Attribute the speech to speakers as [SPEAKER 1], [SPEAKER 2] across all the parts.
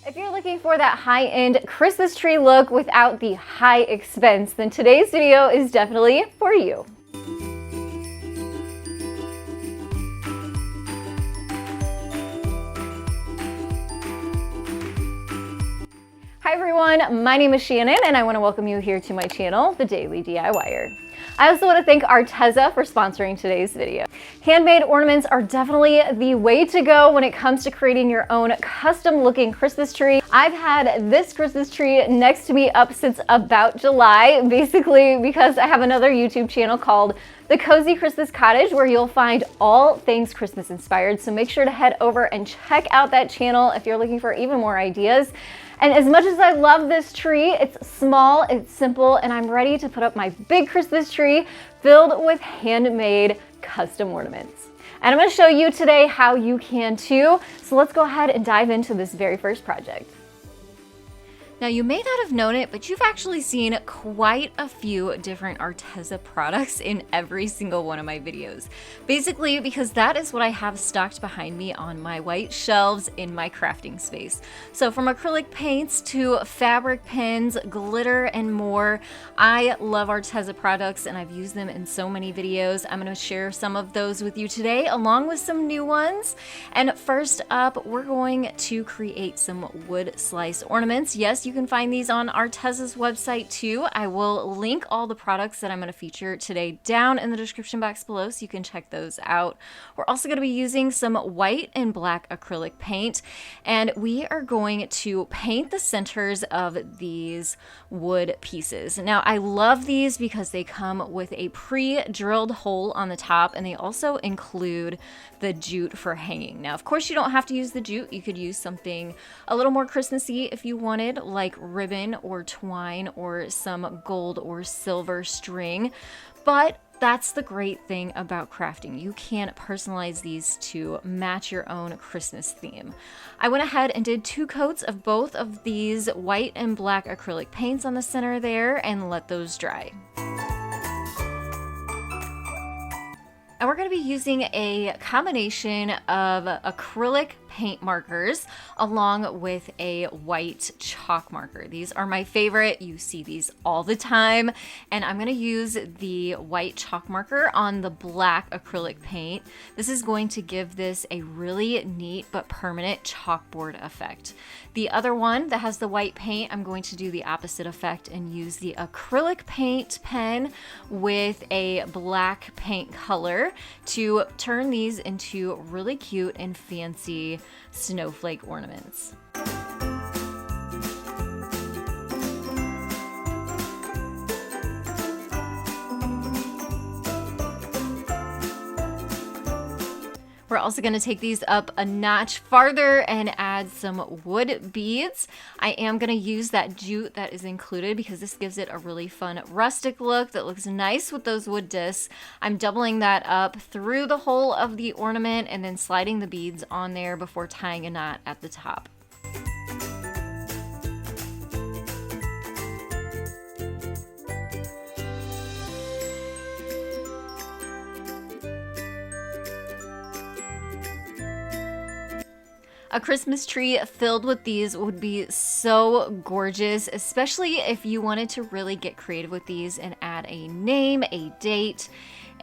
[SPEAKER 1] If you're looking for that high-end Christmas tree look without the high expense, then today's video is definitely for you. Hi everyone, my name is Shannon and I want to welcome you here to my channel, The Daily DIYer. I also want to thank Arteza for sponsoring today's video. Handmade ornaments are definitely the way to go when it comes to creating your own custom looking Christmas tree. I've had this Christmas tree next to me up since about July, basically because I have another YouTube channel called The Cozy Christmas Cottage where you'll find all things Christmas inspired. So make sure to head over and check out that channel if you're looking for even more ideas. And as much as I love this tree, it's small, it's simple, and I'm ready to put up my big Christmas tree filled with handmade custom ornaments. And I'm going to show you today how you can too. So let's go ahead and dive into this very first project. Now you may not have known it, but you've actually seen quite a few different Arteza products in every single one of my videos. Basically because that is what I have stocked behind me on my white shelves in my crafting space. So from acrylic paints to fabric pens, glitter, and more, I love Arteza products and I've used them in so many videos. I'm going to share some of those with you today along with some new ones. And first up, we're going to create some wood slice ornaments. Yes, you can find these on Arteza's website too. I will link all the products that I'm going to feature today down in the description box below so you can check those out. We're also going to be using some white and black acrylic paint, and we are going to paint the centers of these wood pieces. Now I love these because they come with a pre-drilled hole on the top, and they also include the jute for hanging. Now of course you don't have to use the jute. You could use something a little more Christmassy if you wanted, like ribbon or twine or some gold or silver string. But that's the great thing about crafting. You can personalize these to match your own Christmas theme. I went ahead and did 2 coats of both of these white and black acrylic paints on the center there and let those dry. And we're going to be using a combination of acrylic paint markers along with a white chalk marker. These are my favorite. You see these all the time. And I'm going to use the white chalk marker on the black acrylic paint. This is going to give this a really neat but permanent chalkboard effect. The other one that has the white paint, I'm going to do the opposite effect and use the acrylic paint pen with a black paint color to turn these into really cute and fancy snowflake ornaments. We're also going to take these up a notch farther and add some wood beads. I am going to use that jute that is included because this gives it a really fun rustic look that looks nice with those wood discs. I'm doubling that up through the whole of the ornament and then sliding the beads on there before tying a knot at the top. A Christmas tree filled with these would be so gorgeous, especially if you wanted to really get creative with these and add a name, a date,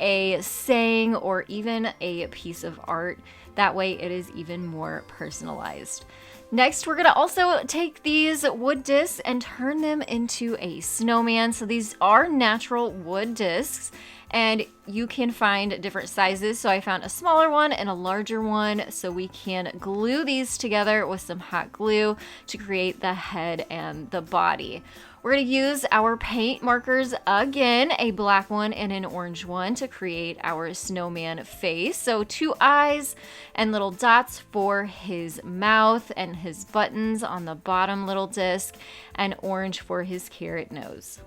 [SPEAKER 1] a saying, or even a piece of art. That way it is even more personalized. Next, we're going to also take these wood discs and turn them into a snowman. So these are natural wood discs and you can find different sizes. So I found a smaller one and a larger one so we can glue these together with some hot glue to create the head and the body. We're going to use our paint markers again, a black one and an orange one to create our snowman face. So 2 eyes and little dots for his mouth and his buttons on the bottom little disc, and orange for his carrot nose.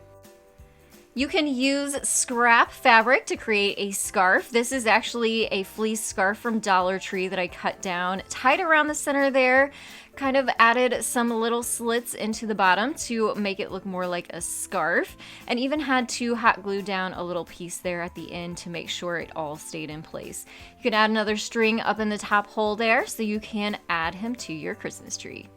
[SPEAKER 1] You can use scrap fabric to create a scarf. This is actually a fleece scarf from Dollar Tree that I cut down, tied around the center there, kind of added some little slits into the bottom to make it look more like a scarf, and even had to hot glue down a little piece there at the end to make sure it all stayed in place. You can add another string up in the top hole there so you can add him to your Christmas tree.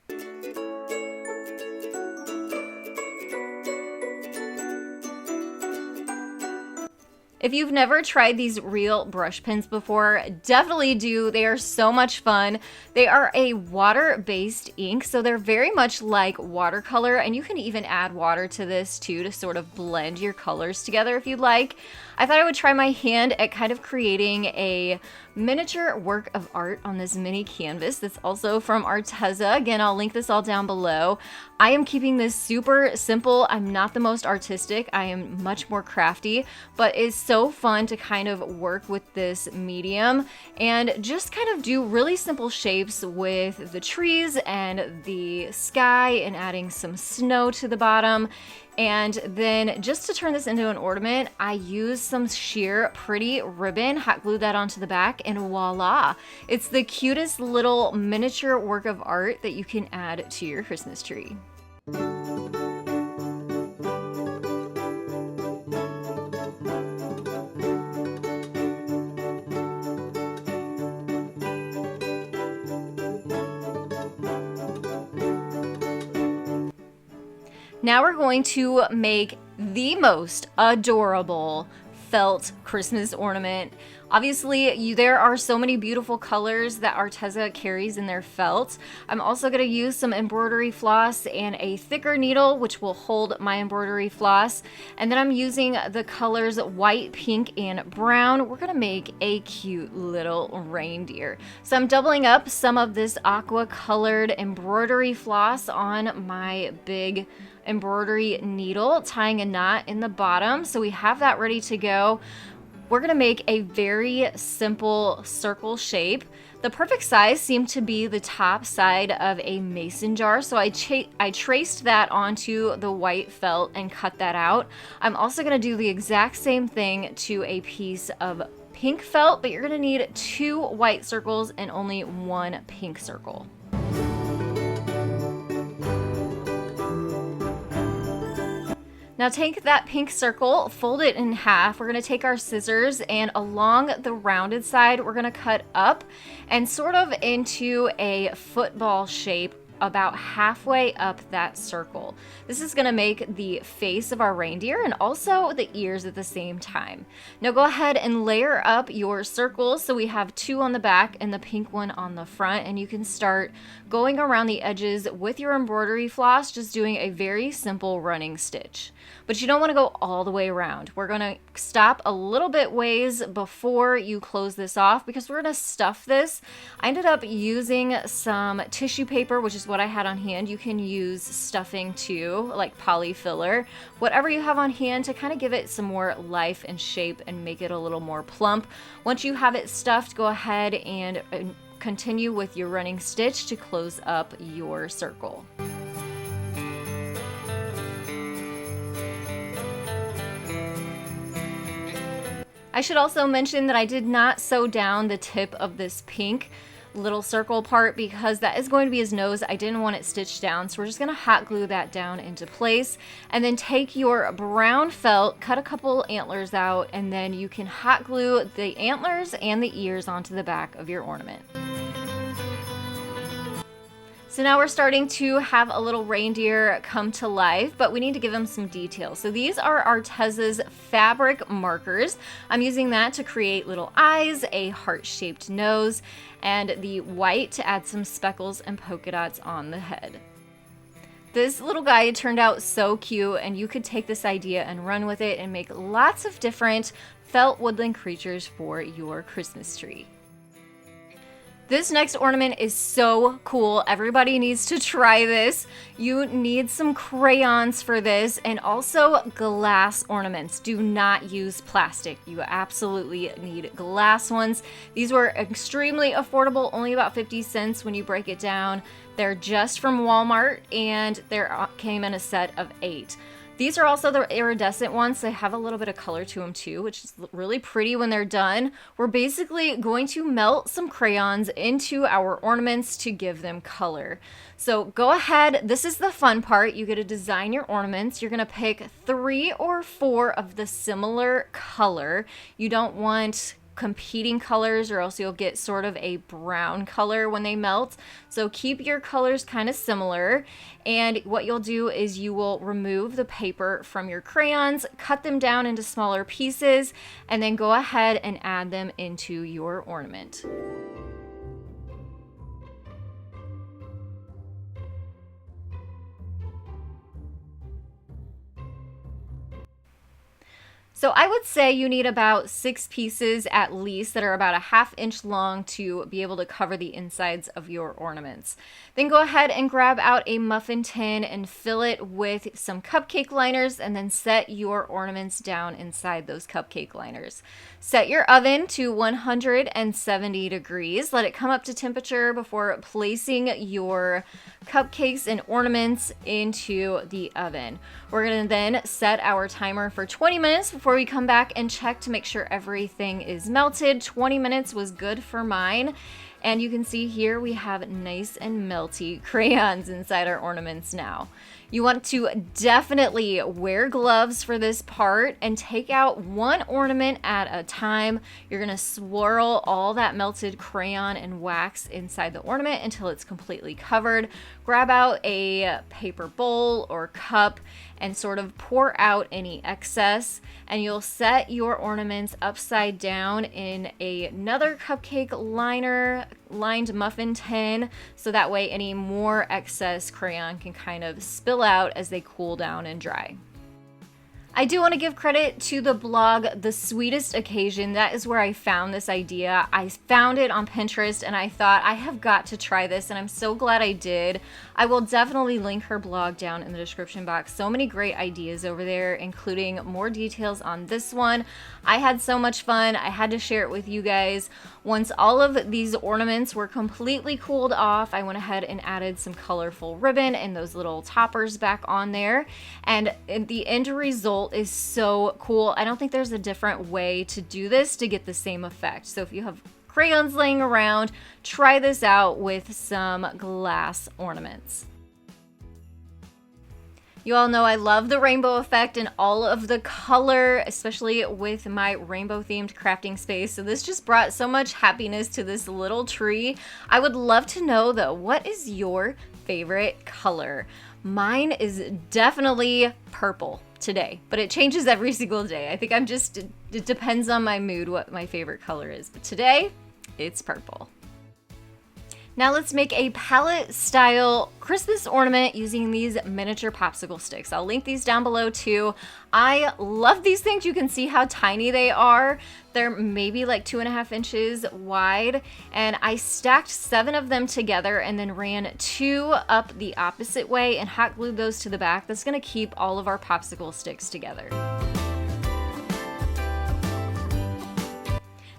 [SPEAKER 1] If you've never tried these real brush pens before, definitely do. They are so much fun. They are a water-based ink, so they're very much like watercolor, and you can even add water to this too to sort of blend your colors together if you'd like. I thought I would try my hand at kind of creating a miniature work of art on this mini canvas that's also from Arteza. Again, I'll link this all down below. I am keeping this super simple. I'm not the most artistic. I am much more crafty, but it's so fun to kind of work with this medium and just kind of do really simple shapes with the trees and the sky and adding some snow to the bottom. And then just to turn this into an ornament, I use some sheer pretty ribbon, hot glued that onto the back, and voila! It's the cutest little miniature work of art that you can add to your Christmas tree. Now we're going to make the most adorable felt Christmas ornament. Obviously, there are so many beautiful colors that Arteza carries in their felt. I'm also going to use some embroidery floss and a thicker needle, which will hold my embroidery floss. And then I'm using the colors white, pink, and brown. We're going to make a cute little reindeer. So I'm doubling up some of this aqua colored embroidery floss on my big embroidery needle, tying a knot in the bottom. So we have that ready to go. We're gonna make a very simple circle shape. The perfect size seemed to be the top side of a mason jar, so I traced that onto the white felt and cut that out. I'm also gonna do the exact same thing to a piece of pink felt, but you're gonna need 2 white circles and only 1 pink circle. Now take that pink circle, fold it in half. We're gonna take our scissors and along the rounded side, we're gonna cut up and sort of into a football shape about halfway up that circle. This is gonna make the face of our reindeer and also the ears at the same time. Now go ahead and layer up your circles. So we have 2 on the back and the pink one on the front, and you can start going around the edges with your embroidery floss, just doing a very simple running stitch. But you don't wanna go all the way around. We're gonna stop a little bit ways before you close this off because we're gonna stuff this. I ended up using some tissue paper, which is what I had on hand. You can use stuffing too, like poly filler, whatever you have on hand to kind of give it some more life and shape and make it a little more plump. Once you have it stuffed, go ahead and continue with your running stitch to close up your circle. I should also mention that I did not sew down the tip of this pink little circle part because that is going to be his nose. I didn't want it stitched down, so we're just going to hot glue that down into place. And then take your brown felt, cut a couple antlers out, and then you can hot glue the antlers and the ears onto the back of your ornament. So now we're starting to have a little reindeer come to life, but we need to give him some details. So these are Arteza's fabric markers. I'm using that to create little eyes, a heart-shaped nose, and the white to add some speckles and polka dots on the head. This little guy turned out so cute, and you could take this idea and run with it and make lots of different felt woodland creatures for your Christmas tree. This next ornament is so cool. Everybody needs to try this. You need some crayons for this and also glass ornaments. Do not use plastic. You absolutely need glass ones. These were extremely affordable, only about 50 cents when you break it down. They're just from Walmart and they came in a set of 8. These are also the iridescent ones. They have a little bit of color to them too, which is really pretty when they're done. We're basically going to melt some crayons into our ornaments to give them color. So go ahead. This is the fun part. You get to design your ornaments. You're going to pick 3 or 4 of the similar color. You don't want competing colors, or else you'll get sort of a brown color when they melt. So keep your colors kind of similar. And what you'll do is you will remove the paper from your crayons, cut them down into smaller pieces, and then go ahead and add them into your ornament. So I would say you need about 6 pieces at least that are about a 1/2 inch long to be able to cover the insides of your ornaments. Then go ahead and grab out a muffin tin and fill it with some cupcake liners, and then set your ornaments down inside those cupcake liners. Set your oven to 170 degrees. Let it come up to temperature before placing your cupcakes and ornaments into the oven. We're going to then set our timer for 20 minutes before we come back and check to make sure everything is melted. 20 minutes was good for mine. And you can see here we have nice and melty crayons inside our ornaments now. You want to definitely wear gloves for this part and take out one ornament at a time. You're going to swirl all that melted crayon and wax inside the ornament until it's completely covered. Grab out a paper bowl or cup and sort of pour out any excess, and you'll set your ornaments upside down in another cupcake liner lined muffin tin, so that way any more excess crayon can kind of spill out as they cool down and dry. I do want to give credit to the blog The Sweetest Occasion. That is where I found this idea. I found it on Pinterest and I thought I have got to try this, and I'm so glad I did. I will definitely link her blog down in the description box. So many great ideas over there, including more details on this one. I had so much fun. I had to share it with you guys. Once all of these ornaments were completely cooled off, I went ahead and added some colorful ribbon and those little toppers back on there. And the end result is so cool. I don't think there's a different way to do this to get the same effect. So if you have crayons laying around, try this out with some glass ornaments. You all know I love the rainbow effect and all of the color, especially with my rainbow themed crafting space. So this just brought so much happiness to this little tree. I would love to know though, what is your favorite color? Mine is definitely purple today, but it changes every single day. I think it depends on my mood what my favorite color is, but today it's purple. Now let's make a palette style Christmas ornament using these miniature popsicle sticks. I'll link these down below too. I love these things. You can see how tiny they are. They're maybe like 2.5 inches wide, and I stacked 7 of them together and then ran 2 up the opposite way and hot glued those to the back. That's gonna keep all of our popsicle sticks together.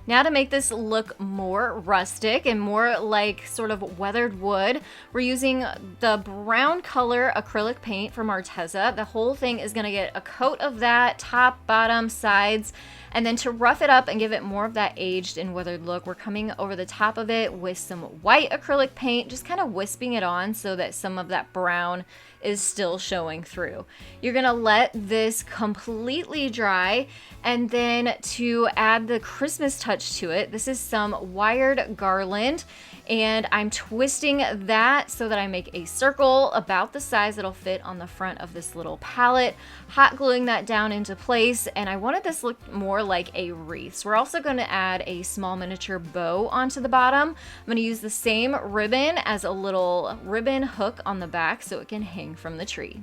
[SPEAKER 1] Now to make this look more rustic and more like sort of weathered wood, we're using the brown color acrylic paint from Arteza. The whole thing is gonna get a coat of that, top, bottom, sides, and then to rough it up and give it more of that aged and weathered look, we're coming over the top of it with some white acrylic paint, just kind of wisping it on so that some of that brown is still showing through. You're gonna let this completely dry, and then to add the Christmas touch to it, this is some wired garland, and I'm twisting that so that I make a circle about the size that'll fit on the front of this little palette, hot gluing that down into place, and I wanted this to look more like a wreath. So we're also going to add a small miniature bow onto the bottom. I'm going to use the same ribbon as a little ribbon hook on the back so it can hang from the tree.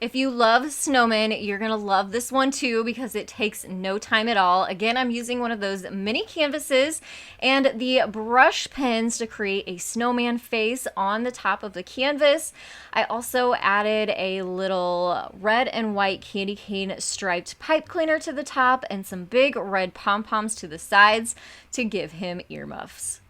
[SPEAKER 1] If you love snowmen, you're gonna love this one too because it takes no time at all. Again, I'm using one of those mini canvases and the brush pens to create a snowman face on the top of the canvas. I also added a little red and white candy cane striped pipe cleaner to the top and some big red pom-poms to the sides to give him earmuffs.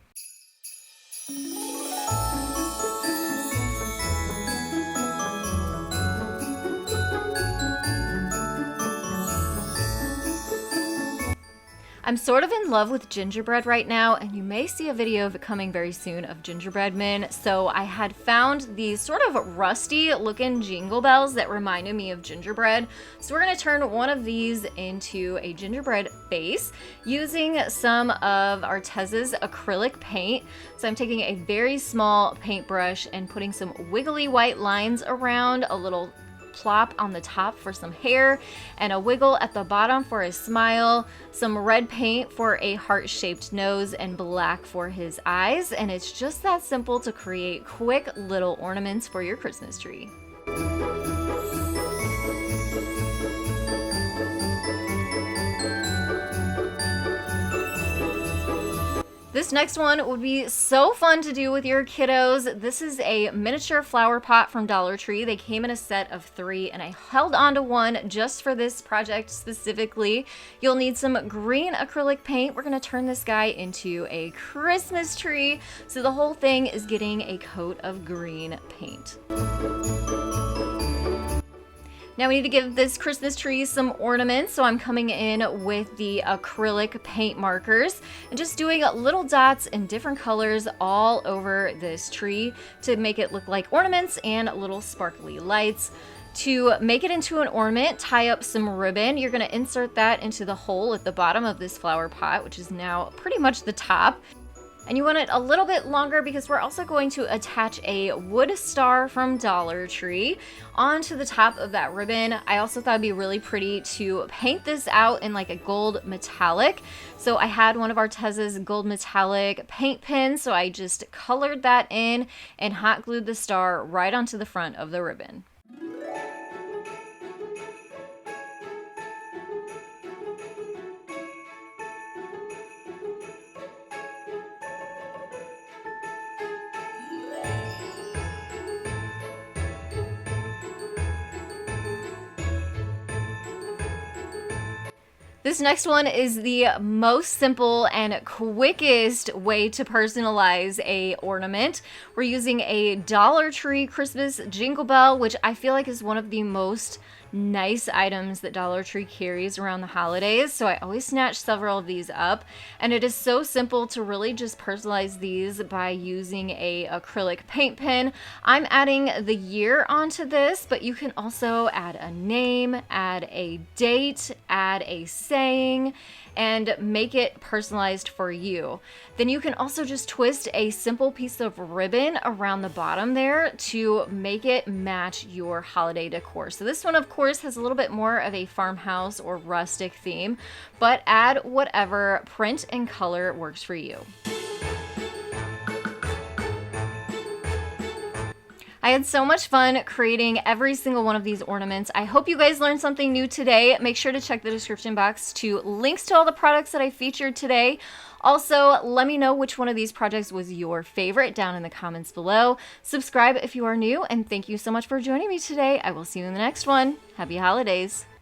[SPEAKER 1] I'm sort of in love with gingerbread right now, and you may see a video of it coming very soon of gingerbread men. So I had found these sort of rusty looking jingle bells that reminded me of gingerbread. So we're gonna turn one of these into a gingerbread face using some of Arteza's acrylic paint. So I'm taking a very small paintbrush and putting some wiggly white lines around, a little plop on the top for some hair, and a wiggle at the bottom for his smile, some red paint for a heart-shaped nose, and black for his eyes. And it's just that simple to create quick little ornaments for your Christmas tree. This next one would be so fun to do with your kiddos. This is a miniature flower pot from Dollar Tree. They came in a set of 3 and I held on to one just for this project specifically. You'll need some green acrylic paint. We're gonna turn this guy into a Christmas tree. So the whole thing is getting a coat of green paint. Now we need to give this Christmas tree some ornaments, so I'm coming in with the acrylic paint markers and just doing little dots in different colors all over this tree to make it look like ornaments and little sparkly lights. To make it into an ornament, tie up some ribbon. You're going to insert that into the hole at the bottom of this flower pot, which is now pretty much the top. And you want it a little bit longer because we're also going to attach a wood star from Dollar Tree onto the top of that ribbon. I also thought it'd be really pretty to paint this out in like a gold metallic. So I had one of Arteza's gold metallic paint pens, so I just colored that in and hot glued the star right onto the front of the ribbon. This next one is the most simple and quickest way to personalize a ornament. We're using a Dollar Tree Christmas jingle bell, which I feel like is one of the most nice items that Dollar Tree carries around the holidays. So I always snatch several of these up, and it is so simple to really just personalize these by using a acrylic paint pen. I'm adding the year onto this, but you can also add a name, add a date, add a saying, and make it personalized for you. Then you can also just twist a simple piece of ribbon around the bottom there to make it match your holiday decor. So this one, of course, has a little bit more of a farmhouse or rustic theme, but add whatever print and color works for you. I had so much fun creating every single one of these ornaments. I hope you guys learned something new today. Make sure to check the description box to links to all the products that I featured today. Also, let me know which one of these projects was your favorite down in the comments below. Subscribe if you are new, and thank you so much for joining me today. I will see you in the next one. Happy holidays.